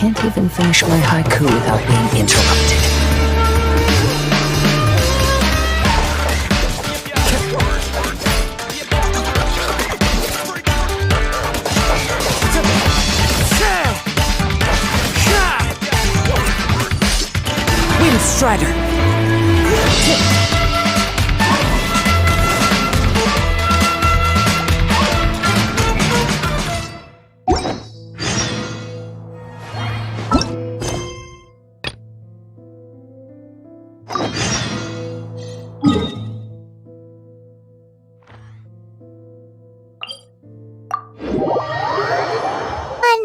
can't even finish my haiku without being interrupted. Wind Strider!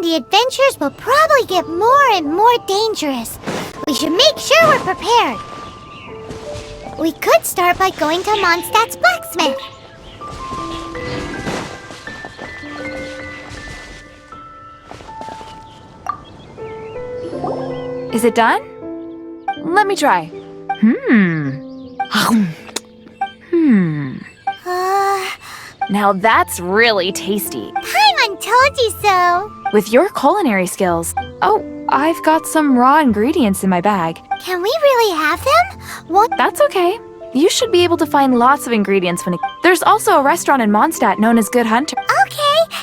The adventures will probably get more and more dangerous. We should make sure we're prepared. We could start by going to Mondstadt's blacksmith. Is it done? Let me try. Now that's really tasty. Paimon told you so. With your culinary skills. Oh, I've got some raw ingredients in my bag. Can we really have them? Won't... That's okay. You should be able to find lots of ingredients when it... There's also a restaurant in Mondstadt known as Good Hunter. Okay,